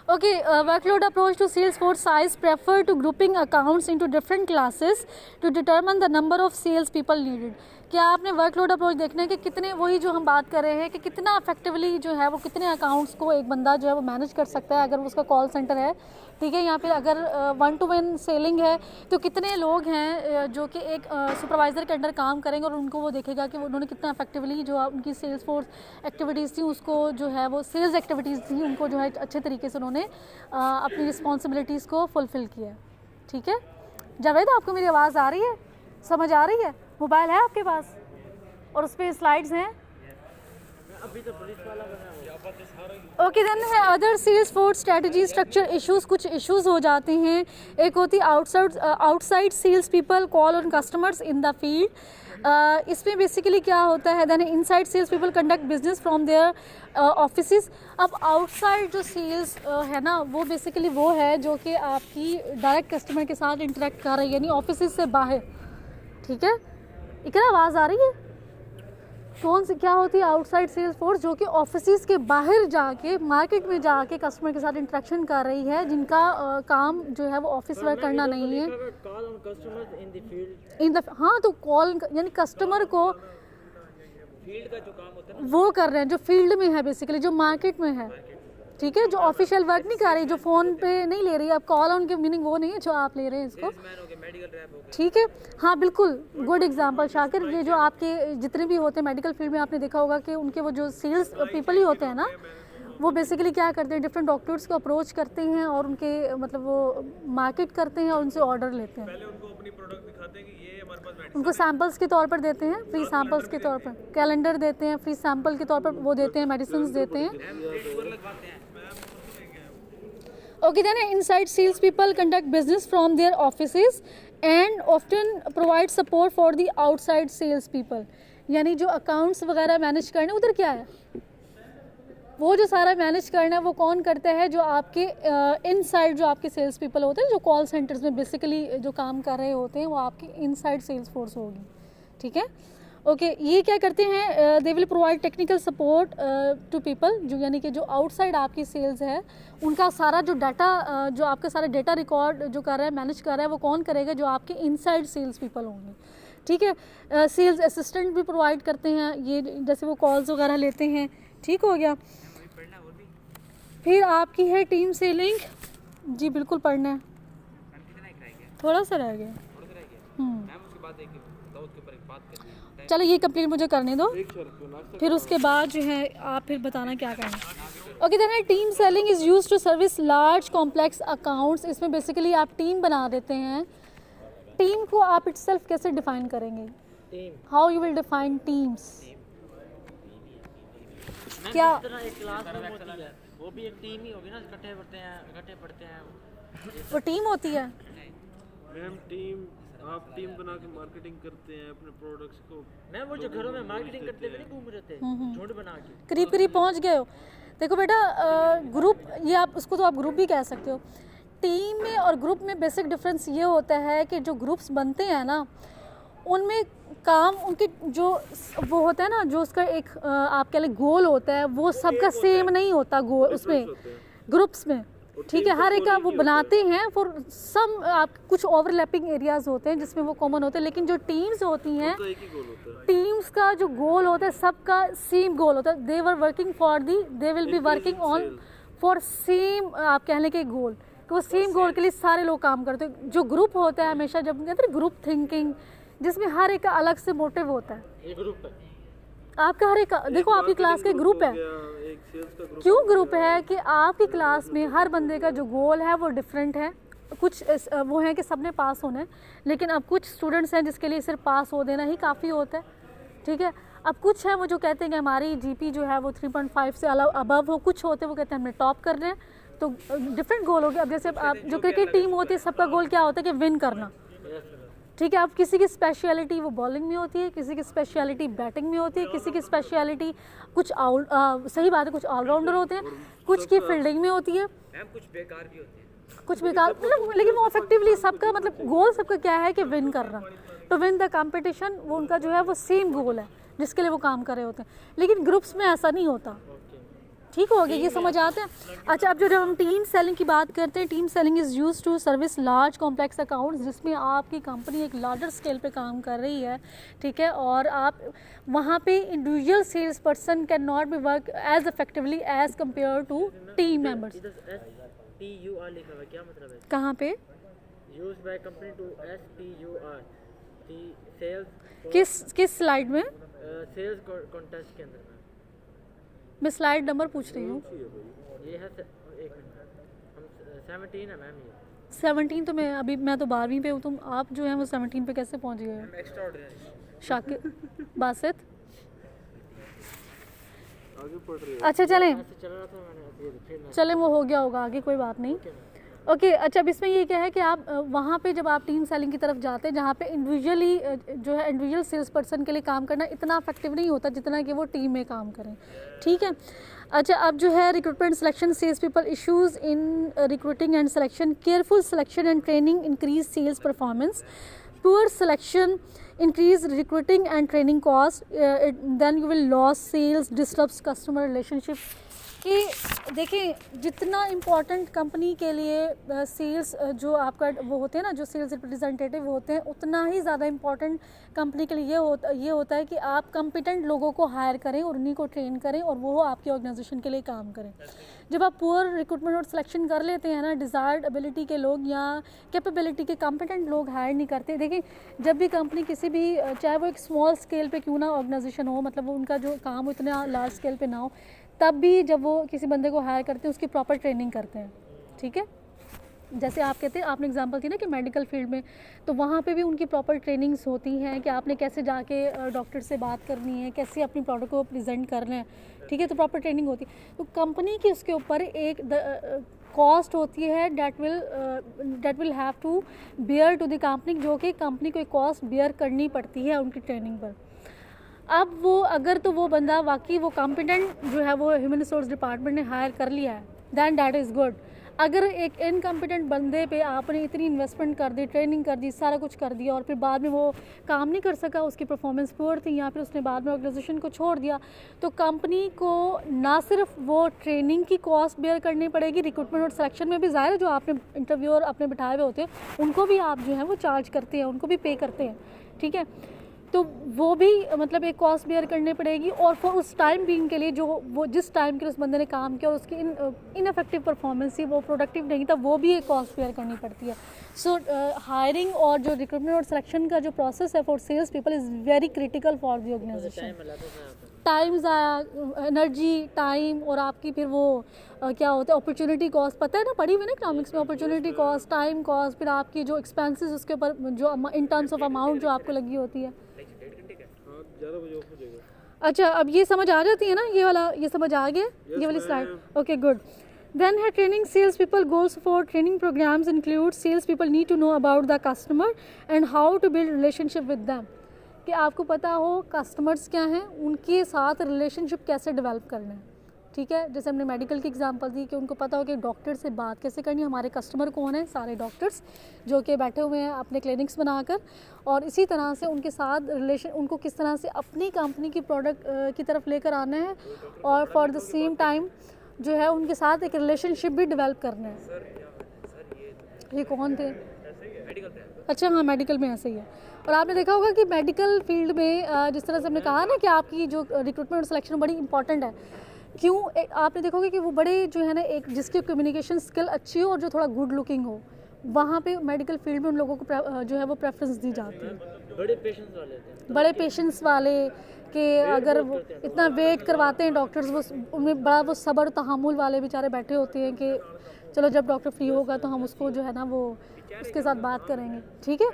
Okay, workload approach to sales force size prefer to grouping accounts into different classes to determine the number of sales people needed। क्या आपने वर्कलोड अप्रोच देखना है कि कितने, वही जो हम बात कर रहे हैं कि कितना इफेक्टिवली जो है वो कितने अकाउंट्स को एक बंदा जो है वो मैनेज कर सकता है अगर उसका कॉल सेंटर है, ठीक है। यहाँ पे अगर 1-to-1 सेलिंग है तो कितने लोग हैं जो कि एक सुपरवाइज़र के अंडर काम करेंगे और उनको वो देखेगा कि उन्होंने कितना इफेक्टिवली जो उनकी सेल्स फोर्स एक्टिविटीज़ थी उसको जो है वो सेल्स एक्टिविटीज़ थी उनको जो है अच्छे तरीके से उन्होंने अपनी रिस्पॉन्सिबिलिटीज़ को फुलफ़िल किया, ठीक है। जावेद, आपको मेरी आवाज़ आ रही है, समझ आ रही है? मोबाइल है आपके पास और उस पर स्लाइड्स हैं? अभी तो पुलिस वाला बना हुआ। ओके, देन है other sales force strategy structure issues. कुछ इश्यूज हो जाते हैं। एक होती है outside sales people call on customers in the field. इसमें बेसिकली क्या होता है, then inside sales people conduct business from their offices. अब आउटसाइड जो सेल्स है ना वो बेसिकली वो है जो कि आपकी डायरेक्ट कस्टमर के साथ इंटरेक्ट कर रही है, यानी ऑफिसेस से बाहर, ठीक है। इकरा आवाज़ आ रही है? कौन सी क्या होती है आउटसाइड सेल्स फोर्स? जो कि ऑफिसेस के बाहर जाके मार्केट में जाके कस्टमर के साथ इंटरेक्शन कर रही है, जिनका काम जो है वो ऑफिस वर्क करना नहीं है। Call on customers in the field, in the, हाँ, तो कॉल यानी कस्टमर को फील्ड का जो काम होता है वो कर रहे हैं जो फील्ड में है, बेसिकली जो मार्केट में है, ठीक है। जो ऑफिशियल वर्क नहीं कर रही, जो फ़ोन पे नहीं ले रही है। अब कॉल ऑन के मीनिंग वो नहीं है जो आप ले रहे हैं इसको, ठीक है। हाँ बिल्कुल, गुड एग्जांपल शाकिर। ये जो आपके जितने भी होते हैं मेडिकल फील्ड में, आपने देखा होगा कि उनके वो जो सेल्स पीपल ही होते हैं ना, वो बेसिकली क्या करते हैं, डिफरेंट डॉक्टर्स को अप्रोच करते हैं और उनके मतलब वो मार्केट करते हैं और उनसे ऑर्डर लेते हैं। पहले उनको अपनी प्रोडक्ट दिखाते हैं कि ये हमारे पास medicine उनको सैम्पल्स के तौर पर देते हैं, फ्री सैम्पल्स के तौर पर कैलेंडर देते हैं, फ्री सैम्पल के तौर पर वो देते हैं, मेडिसिन देते हैं। Okay, then inside sales people conduct business from their offices and often provide support for the outside sales people। यानी जो अकाउंट्स वगैरह मैनेज करने, उधर क्या है वो जो सारा मैनेज करना है वो कौन करता है? जो आपके इनसाइड जो आपके सेल्स पीपल होते हैं, जो कॉल सेंटर्स में बेसिकली जो काम कर रहे होते हैं, वो आपकी इनसाइड सेल्स फोर्स होगी, ठीक है। ओके, ये क्या करते हैं, they will provide technical support to people, जो यानी कि जो आउटसाइड आपकी सेल्स है उनका सारा जो डाटा जो आपका सारा डेटा रिकॉर्ड जो कर रहा है, मैनेज कर रहा है, वो कौन करेगा? जो आपके इनसाइड सेल्स पीपल होंगे, ठीक है। सेल्स असिस्टेंट भी प्रोवाइड करते हैं, ये जैसे वो कॉल्स वगैरह लेते हैं, ठीक हो गया। फिर आपकी है टीम सेलिंग। जी बिल्कुल पढ़ना है, थोड़ा सा रह गया। चलो ये कंप्लीट मुझे करने दो, फिर उसके बाद जो है आप फिर बताना क्या करना। Okay, then team selling is used to service large complex accounts. इसमें बेसिकली आप टीम बना देते हैं। टीम को आप इटसेल्फ कैसे डिफाइन करेंगे? How you will define teams? क्या एक क्लास रूम होती है, वो भी एक टीम ही होगी ना, इकट्ठे पढ़ते हैं वो टीम होती है? मैम टीम, आप टीम बना के मार्केटिंग करते हैं अपने प्रोडक्ट्स को। मैं वो जो घरों में मार्केटिंग करते हुए नहीं घूम रहे थे झुंड बना के, करीब करीब पहुंच गए हो। देखो बेटा, ग्रुप, ये आप उसको तो आप ग्रुप भी कह सकते हो। टीम में और ग्रुप में बेसिक डिफरेंस ये होता है कि जो ग्रुप्स बनते हैं ना, उनमें काम उनके जो वो होता है ना, जो उसका एक आप कह लें गोल होता है, वो सबका सेम नहीं होता गोल उसमें ग्रुप्स में, ठीक है। हर एक का वो बनाते हैं फॉर सम, आप कुछ ओवरलैपिंग एरियाज होते हैं जिसमें वो कॉमन होते हैं, लेकिन जो टीम्स होती हैं, टीम्स का जो गोल होता है सबका सेम गोल होता है। They were working for the, they will be working on for same, आप कहने के गोल, कि वो सेम गोल के लिए सारे लोग काम करते हैं। जो ग्रुप होता है हमेशा, जब कहते हैं ग्रुप थिंकिंग, जिसमें हर एक का अलग से मोटिव होता है। ये ग्रुप है आपका, हर एक देखो आपकी क्लास का ग्रुप है। क्यों ग्रुप है? कि आपकी क्लास में हर बंदे का जो गोल है वो डिफरेंट है। कुछ वो है कि सबने पास होना है, लेकिन अब कुछ स्टूडेंट्स हैं जिसके लिए सिर्फ पास हो देना ही काफ़ी होता है, ठीक है। अब कुछ है वो जो कहते हैं कि हमारी जीपी जो है वो 3.5 से अबव हो, कुछ होते हैं वो कहते हैं हमें टॉप कर रहे हैं, तो डिफरेंट गोल हो गया। अब जैसे आप जो क्रिकेट टीम होती है, सबका गोल क्या होता है कि विन करना, ठीक है। अब किसी की स्पेशलिटी वो बॉलिंग में होती है, किसी की स्पेशलिटी बैटिंग में होती है, किसी की स्पेशलिटी कुछ सही बात है, कुछ ऑलराउंडर होते हैं, कुछ की फील्डिंग में होती है, कुछ बेकार भी होते हैं, कुछ बेकार, मतलब लेकिन वो इफेक्टिवली सबका मतलब गोल सबका क्या है कि विन करना, टू विन द कंपटीशन, वो उनका जो है वो सेम गोल है जिसके लिए वो काम कर रहे होते हैं। लेकिन ग्रुप्स में ऐसा नहीं होता। ठीक हो गया, ये समझ आते हैं। अच्छा, अब जो हम टीम सेलिंग की बात करते हैं, team selling is use to service large complex accounts, जिसमें आपकी कंपनी एक लार्जर स्केल पे काम कर रही है, ठीक है, और आप वहाँ पे individual sales person can not be work as effectively as compare to team members. SPUR लिखा हुआ है, क्या मतलब है? कहाँ पे? Use by company to SPUR, the sales किस स्लाइड में? सेल्स कॉन्टेस्ट के अंदर में। मैं स्लाइड नंबर पूछ रही हूँ। ये है एक मिनट, हम 17 है मैम। ये 17 तो मैं तो 12वीं पे हूँ, तुम आप जो है वो 17 पे कैसे पहुँच गए हो? एक्स्ट्राऑर्डिनरी। शाकिर बासित, आगे पढ़ रहे अच्छा चलें, ऐसे चल रहा था, मैंने फिर मैं चलें, वो हो गया होगा, आगे कोई बात नहीं। ओके, अच्छा, अब इसमें ये क्या है कि आप वहाँ पे जब आप टीम सेलिंग की तरफ जाते हैं, जहाँ पे इंडिविजुअली जो है इंडिविजुअल सेल्स पर्सन के लिए काम करना इतना इफेक्टिव नहीं होता जितना कि वो टीम में काम करें, ठीक है। अच्छा, अब जो है recruitment selection, sales people issues in recruiting and selection, careful selection and training increase sales performance, poor selection increase recruiting and training cost, then you will lose sales, disrupts customer relationship। कि देखिए, जितना important company के लिए sales जो आपका वो होते हैं ना, जो सेल्स रिप्रेजेंटेटिव होते हैं, उतना ही ज़्यादा इम्पॉर्टेंट कंपनी के लिए ये होता है कि आप कॉम्पिटेंट लोगों को हायर करें और उन्हीं को ट्रेन करें और वो आपकी ऑर्गेनाइजेशन के लिए काम करें। जब आप पुअर रिक्रूटमेंट और सिलेक्शन कर लेते हैं ना, डिज़ायर्ड एबिलिटी के लोग या कैपेबिलिटी के कॉम्पिटेंट लोग हायर नहीं करते। देखिए, जब भी कंपनी किसी भी, चाहे वो एक स्मॉल स्केल पे क्यों ना ऑर्गेनाइजेशन हो, मतलब वो उनका जो काम हो इतना लार्ज स्केल पे ना हो, तब भी जब वो किसी बंदे को हायर करते हैं उसकी प्रॉपर ट्रेनिंग करते हैं, ठीक है। जैसे आप कहते हैं, आपने एग्जांपल थी ना कि मेडिकल फील्ड में, तो वहाँ पे भी उनकी प्रॉपर ट्रेनिंग्स होती हैं कि आपने कैसे जाके डॉक्टर से बात करनी है, कैसे अपनी प्रोडक्ट को प्रेजेंट करना है, ठीक है, तो प्रॉपर ट्रेनिंग होती है। तो कंपनी की उसके ऊपर एक कॉस्ट होती है that will have to bear to the company, जो कि कंपनी को एक कॉस्ट बियर करनी पड़ती है उनकी ट्रेनिंग पर। अब वो अगर तो वो बंदा वाकई वो कॉम्पिटेंट जो है वो ह्यूमन रिसोर्स डिपार्टमेंट ने हायर कर लिया है, दैन डैट इज़ गुड। अगर एक इनकम्पिटेंट बंदे पे आपने इतनी इन्वेस्टमेंट कर दी, ट्रेनिंग कर दी, सारा कुछ कर दिया और फिर बाद में वो काम नहीं कर सका, उसकी परफॉर्मेंस पुअर थी या फिर उसने बाद में ऑर्गेनाइजेशन को छोड़ दिया, तो कंपनी को ना सिर्फ वो ट्रेनिंग की कॉस्ट बेयर करनी पड़ेगी, रिक्रूटमेंट और सिलेक्शन में भी ज़ाहिर है जो आपने इंटरव्यूअर अपने बिठाए हुए होते हैं उनको भी आप जो है वो चार्ज करते हैं, उनको भी पे करते हैं, ठीक है, तो वो भी मतलब एक कॉस्ट बेयर करनी पड़ेगी। और फॉर उस टाइम बीइंग के लिए जो वो जिस टाइम के उस बंदे ने काम किया और उसकी इनफेक्टिव परफॉर्मेंस थी, वो प्रोडक्टिव नहीं था, वो भी एक कॉस्ट बेयर करनी पड़ती है। सो हायरिंग और जो रिक्रूटमेंट और सिलेक्शन का जो प्रोसेस है for sales people is very critical for the organisation. Time ज़ाया, एनर्जी, टाइम, और आपकी फिर वो क्या होता है अपॉर्चुनिटी कॉस्ट, पता है ना, पढ़ी हुई ना इकोनॉमिक्स में, अपॉर्चुनिटी कॉस्ट, टाइम कॉस्ट, फिर आपकी जो एक्सपेंसेस उसके ऊपर जो इन टर्म्स ऑफ अमाउंट जो आपको लगी होती है। 11 बजे ऑफ हो जाएगा। अच्छा, अब ये समझ आ जाती है ना, ये समझ आ गया, ये वाली स्लाइड, ओके गुड। Then है training salespeople goals for training programs include salespeople need to know about the customer and how to build relationship with them, कि आपको पता हो कस्टमर्स क्या हैं, उनके साथ रिलेशनशिप कैसे डेवलप करना है, ठीक है। जैसे हमने मेडिकल की एग्जांपल दी कि उनको पता हो कि डॉक्टर से बात कैसे करनी है, हमारे कस्टमर कौन है, सारे डॉक्टर्स जो कि बैठे हुए हैं अपने क्लिनिक्स बनाकर, और इसी तरह से उनके साथ रिलेशन, उनको किस तरह से अपनी कंपनी की प्रोडक्ट की तरफ लेकर आना है और फॉर द सेम टाइम जो है उनके साथ एक रिलेशनशिप भी डेवलप करना है। ये कौन थे? अच्छा हाँ, मेडिकल में ऐसे ही है। और आपने देखा होगा कि मेडिकल फील्ड में जिस तरह से हमने कहा ना कि आपकी जो रिक्रूटमेंट और सिलेक्शन बड़ी इंपॉर्टेंट है, क्यों? आपने देखोगे कि वो बड़े जो है ना, एक जिसकी कम्युनिकेशन स्किल अच्छी हो और जो थोड़ा गुड लुकिंग हो, वहाँ पे मेडिकल फील्ड में उन लोगों को जो है वो प्रेफरेंस दी जाती है। बड़े पेशेंस वाले थे, बड़े पेशेंस वाले कि अगर वो इतना वेट करवाते हैं डॉक्टर्स, वो उनमें बड़ा वो सब्र तहम्मुल वाले बेचारे बैठे होते हैं कि चलो जब डॉक्टर फ्री होगा तो हम उसको जो है ना वो उसके साथ बात करेंगे, ठीक है।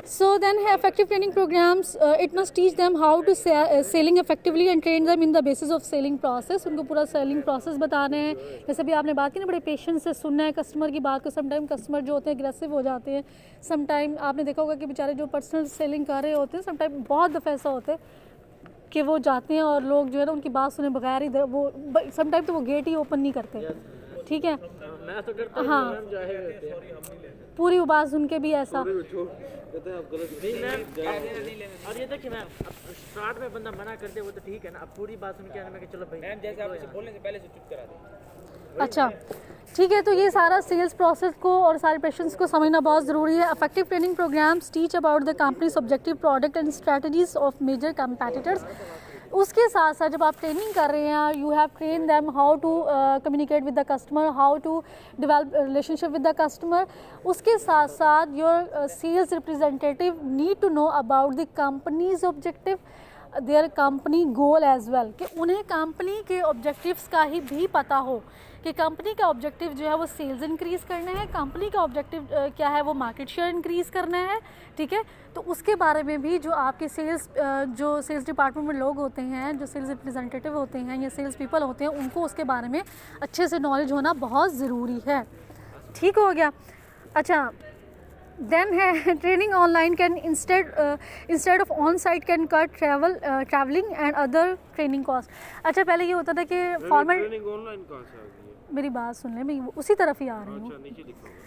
So then effective training programs, it must teach them how to selling effectively and train them in the basis of selling process। उनको पूरा सेलिंग प्रोसेस बताने हैं। जैसे भी आपने बात की ना, बड़े पेशेंस से सुनना है कस्टमर की बात को। समटाइम कस्टमर जो होते हैं एग्रेसिव हो जाते हैं, समटाइम आपने देखा होगा कि बेचारे जो पर्सनल सेलिंग कर रहे होते हैं, समटाइम बहुत दफ़ा ऐसा होता है कि वो जाते हैं और लोग जो है ना उनकी बात सुने बगैर ही वो समटाइम तो वो गेट ही ओपन नहीं करते, ठीक है। मैं तो डरता हूँ हाँ। मैम जाहिर होते हैं। पूरी बात सुन के भी ऐसा नहीं मैम और ये देखिए मैम अब स्टार्ट में बंदा मना कर दे वो तो ठीक है ना, अब पूरी बात सुन के आने में कि चलो भाई मैम जैसे आप इसे बोलने से पहले से चुप करा दें। अच्छा ठीक है। तो ये सारा सेल्स प्रोसेस को और सारे पेशेंट्स को समझना बहुत ज़रूरी है। Effective training programmes teach about the company's objective product and strategies of major competitors. उसके साथ साथ जब आप ट्रेनिंग कर रहे हैं, you have train them how to communicate with the customer, how to develop relationship with the customer. उसके साथ साथ your sales representative need to know about the company's objective, their company goal as well, कि उन्हें company के objectives का ही भी पता हो कि कंपनी का ऑब्जेक्टिव जो है वो सेल्स इंक्रीज़ करना है, कंपनी का ऑब्जेक्टिव क्या है वो मार्केट शेयर इंक्रीज़ करना है। ठीक है, तो उसके बारे में भी जो आपके जो सेल्स डिपार्टमेंट में लोग होते हैं, जो सेल्स रिप्रेजेंटेटिव होते हैं या सेल्स पीपल होते हैं, उनको उसके बारे में अच्छे से नॉलेज होना बहुत ज़रूरी है। ठीक हो गया। अच्छा देन है training online can instead of on site can cut travelling and other training cost. अच्छा पहले ये होता था कि फॉर्मल ट्रेनिंग ऑनलाइन कहाँ से आ गई है? मेरी बात सुन लें, मैं उसी तरफ ही आ रही हूँ। अच्छा नीचे लिखा हुआ है।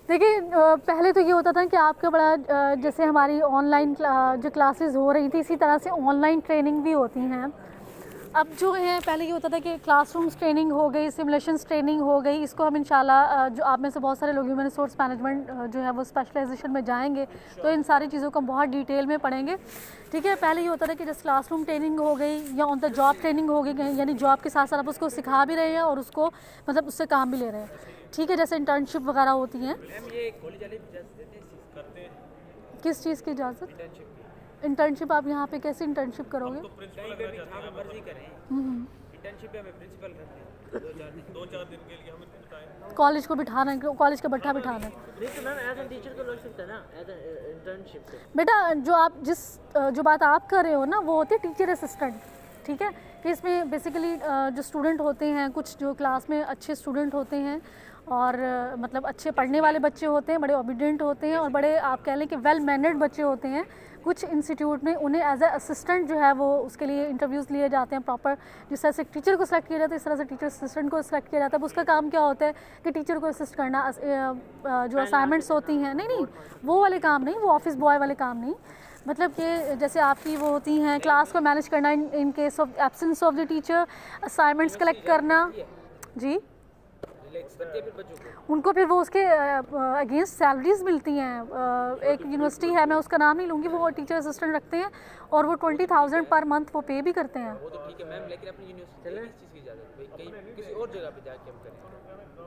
देखिए पहले तो ये होता था कि आपका बड़ा जैसे हमारी ऑनलाइन जो क्लासेस हो रही थी, इसी तरह से ऑनलाइन ट्रेनिंग भी होती हैं। अब जो है पहले ये होता था कि क्लासरूम्स ट्रेनिंग हो गई, सिमुलेशंस ट्रेनिंग हो गई। इसको हम इंशाल्लाह जो आप में से बहुत सारे लोग ह्यूमन रिसोर्स मैनेजमेंट जो है वो स्पेशलाइजेशन में जाएंगे तो इन सारी चीज़ों को हम बहुत डिटेल में पढ़ेंगे। ठीक है, पहले ये होता था कि जैसे क्लासरूम ट्रेनिंग हो गई या ऑन द जॉब ट्रेनिंग हो गई, यानी जॉब के साथ साथ आप उसको सिखा भी रहे हैं और उसको मतलब उससे काम भी ले रहे हैं। ठीक है, जैसे इंटर्नशिप वगैरह होती हैं। मैम ये कॉलेज वाले इजाज़त देते हैं किस चीज़ की इजाज़त? इंटर्नशिप की। इंटर्नशिप आप यहाँ पे कैसे इंटर्नशिप करोगे? कहीं पे भी जहाँ मर्जी करें इंटर्नशिप पे हमें प्रिंसिपल रहते हैं 2-4 दिन के लिए, हमें बताएं। कॉलेज को बिठाना है, कॉलेज का भट्ठा बिठाना है। नहीं तो मैम एज ए टीचर तो लग सकता है ना, एज ए इंटर्नशिप से। बेटा जो बात आप कर रहे हो ना वो होती है टीचर असिस्टेंट। ठीक है, कि इसमें बेसिकली जो स्टूडेंट होते हैं, कुछ जो क्लास में अच्छे स्टूडेंट होते हैं और मतलब अच्छे पढ़ने वाले बच्चे होते हैं, बड़े ओबीडियंट होते हैं और बड़े आप कह लें कि वेल मैनर्ड बच्चे होते हैं। कुछ इंस्टीट्यूट में उन्हें एज ए असिस्टेंट जो है वो उसके लिए इंटरव्यूज़ लिए जाते हैं प्रॉपर। जिस तरह से टीचर को सिलेक्ट किया जाता है इस तरह से टीचर असिस्टेंट को सिलेक्ट किया जाता है। उसका काम क्या होता है कि टीचर को असिस्ट करना, जो असाइनमेंट्स होती हैं, नहीं वो वाले काम नहीं, वो ऑफिस बॉय वाले काम नहीं, मतलब कि जैसे आपकी वो होती हैं क्लास को मैनेज करना in case of absence of the teacher, assignments collect करना। जी, रिलैक्स करते हैं फिर बच्चों को। उनको फिर वो उसके अगेंस्ट सैलरीज मिलती हैं। एक यूनिवर्सिटी है, मैं उसका नाम नहीं लूँगी, वो टीचर असिस्टेंट रखते हैं और वो 20,000 पर मंथ वो पे भी करते हैं। वो तो ठीक है मैम, लेकिन अपनी यूनिवर्सिटी में इस चीज़ की इजाज़त भाई कहीं किसी और जगह पे जाके हम करें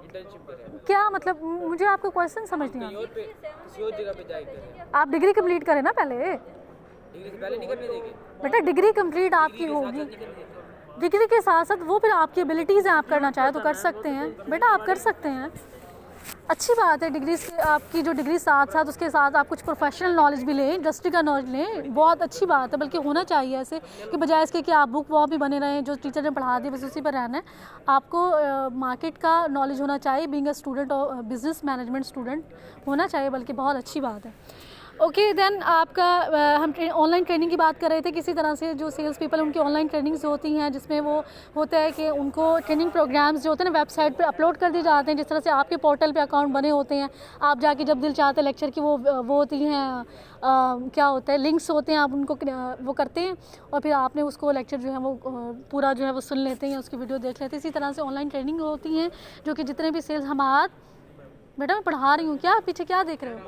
इंटर्नशिप करें। क्या मतलब, मुझे आपका क्वेश्चन समझ नहीं कहीं आता। और पे किसी और जगह पे जाके करें। आप डिग्री कंप्लीट करें ना पहले। डिग्री से पहले नहीं करने देंगे, बेटा डिग्री कंप्लीट आपकी होगी, नहीं करने देते। डिग्री के साथ साथ वो फिर आपकी एबिलिटीज़ हैं, आप करना चाहे तो कर सकते हैं। बेटा आप कर सकते हैं, अच्छी बात है। डिग्री से आपकी जो डिग्री साथ साथ उसके साथ आप कुछ प्रोफेशनल नॉलेज भी लें, इंडस्ट्री का नॉलेज लें, बहुत अच्छी बात है। बल्कि होना चाहिए ऐसे कि बजाय इसके कि आप बुक वॉक भी बने रहें, जो टीचर ने पढ़ा दिया बस उसी पर रहना है। आपको मार्केट का नॉलेज होना चाहिए। बीइंग अ स्टूडेंट और बिजनेस मैनेजमेंट स्टूडेंट होना चाहिए, बल्कि बहुत अच्छी बात है। ओके देन आपका हम ऑनलाइन ट्रेनिंग की बात कर रहे थे। किसी तरह से जो सेल्स पीपल उनकी ऑनलाइन ट्रेनिंग्स होती हैं, जिसमें वो होता है कि उनको ट्रेनिंग प्रोग्राम्स जो होते हैं ना वेबसाइट पे अपलोड कर दिए जाते हैं। जिस तरह से आपके पोर्टल पे अकाउंट बने होते हैं, आप जाके जब दिल चाहते हैं लेक्चर की वो होती हैं क्या होता है, लिंक्स होते हैं, आप उनको वो करते हैं और फिर आपने उसको लेक्चर जो है वो पूरा जो है वो सुन लेते हैं, उसकी वीडियो देख लेते हैं। इसी तरह से ऑनलाइन ट्रेनिंग होती हैं जो कि जितने भी सेल्स बेटा मैं पढ़ा रही हूँ, क्या पीछे क्या देख रहे हो?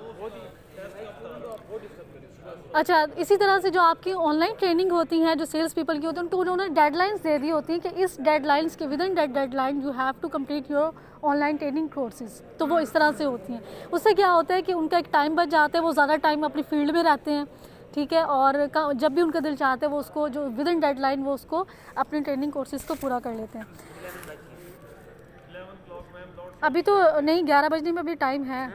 अच्छा, इसी तरह से जो आपकी ऑनलाइन ट्रेनिंग होती हैं, जो सेल्स पीपल की होती हैं, उनको उन्होंने डेडलाइंस दे दी होती हैं कि इस डेडलाइंस के within deadline you have to complete your online training courses. तो वो इस तरह से होती हैं। उससे क्या होता है कि उनका एक टाइम बच जाता है, वो ज़्यादा टाइम अपनी फील्ड में रहते हैं। ठीक है, और जब भी उनका दिल चाहता है वो उसको जो विद इन डेडलाइन वो उसको अपने ट्रेनिंग कोर्सेज को पूरा कर लेते हैं। अभी तो नहीं, 11 बजने में अभी टाइम है।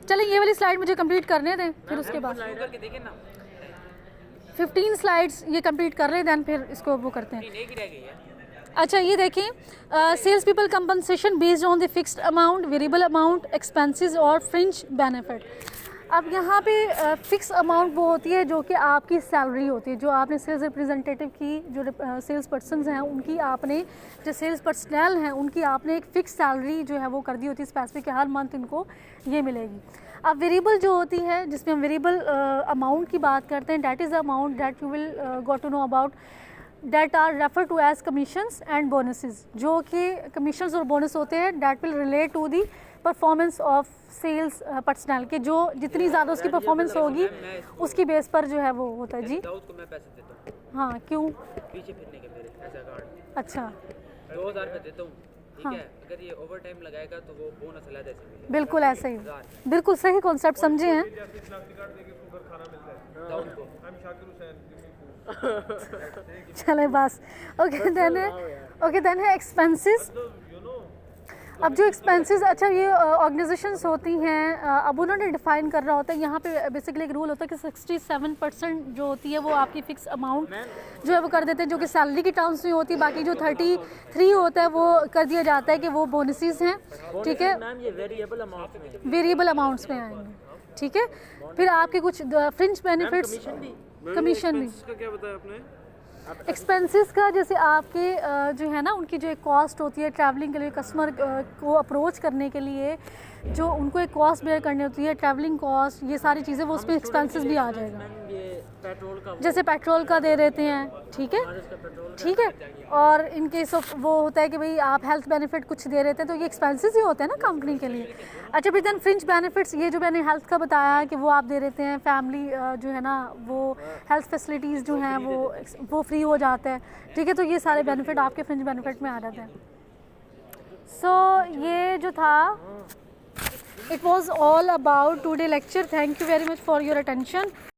चलें ये वाली स्लाइड मुझे कंप्लीट करने दें, फिर उसके बाद करके देखें ना, 15 स्लाइड्स ये कंप्लीट कर रहे देन फिर इसको वो करते हैं। एक ही रह गई है। अच्छा ये देखें, sales people compensation based on the fixed amount, variable amount, expenses और फ्रिंज बेनिफिट। अब यहाँ पे फ़िक्स अमाउंट वो होती है जो कि आपकी सैलरी होती है, जो आपने सेल्स रिप्रेजेंटेटिव की जो सेल्स पर्सनस हैं उनकी आपने, जो सेल्स पर्सनल हैं उनकी आपने एक फ़िक्स सैलरी जो है वो कर दी होती है स्पेसिफिक कि हर मंथ इनको ये मिलेगी। अब वेरिएबल जो होती है, जिसमें हम वेरिएबल अमाउंट की बात करते हैं, that is the amount that you will got to know about that are referred to as commissions and bonuses, जो कि commissions और bonus होते हैं that will relate to the performance of sales personnel, के जो जितनी ज़्यादा उसकी performance होगी उसकी बेस पर जो है वो होता है। जी दाऊद को मैं पैसे देता हूँ हाँ, क्यों? पीछे फिरने के मेरे ऐसा कार्ड अच्छा 2000 रुपये देता हूँ, ठीक है। अगर ये ओवर टाइम लगाएगा तो वो बोनस अलग ऐसे मिलेगा। बिल्कुल ऐसा ही, बिल्कुल सही कॉन्सेप्ट समझे हैं। दाऊद को चले बस। ओके देन है एक्सपेंसेस। अब जो एक्सपेंसेस, अच्छा ये ऑर्गेनाइजेशंस होती हैं, अब उन्होंने डिफ़ाइन कर रहा होता है यहाँ पे बेसिकली एक रूल होता है कि 67% जो होती है वो आपकी फ़िक्स अमाउंट जो है वो कर देते हैं, जो कि सैलरी की टर्म्स में होती है। बाकी जो 33 होता है वो कर दिया जाता है कि वो बोनसेस हैं, ठीक है, मैम ये वेरिएबल अमाउंट्स में आएंगे, ठीक है। फिर आपके कुछ फ्रिंज बेनिफिट्स, कमीशन भी। इसका क्या बताया आपने? एक्सपेंसेस का जैसे आपके जो है ना उनकी जो एक कॉस्ट होती है ट्रैवलिंग के लिए, कस्टमर को अप्रोच करने के लिए जो उनको एक कॉस्ट बेयर करनी होती है, ट्रैवलिंग कॉस्ट, ये सारी चीज़ें वो उसमें एक्सपेंसेस भी आ जाएगा। मैम ये पेट्रोल का जैसे पेट्रोल का दे देते हैं, ठीक है, ठीक है। और इन केस ऑफ वो होता है कि भाई आप हेल्थ बेनिफिट कुछ दे रहे थे, तो ये एक्सपेंसेस ही होते हैं ना कंपनी के लिए। अच्छा फिर देन फ्रिंज बेनिफिट्स, ये जो मैंने हेल्थ का बताया कि वो आप दे देते हैं, फैमिली जो है ना वो हेल्थ फैसिलिटीज़ जो हैं वो फ्री हो जाता है, ठीक है। तो ये सारे बेनिफिट आपके फ्रिंज बेनिफिट में आ जाते हैं। सो ये जो था, it was all about today lecture. Thank you very much for your attention.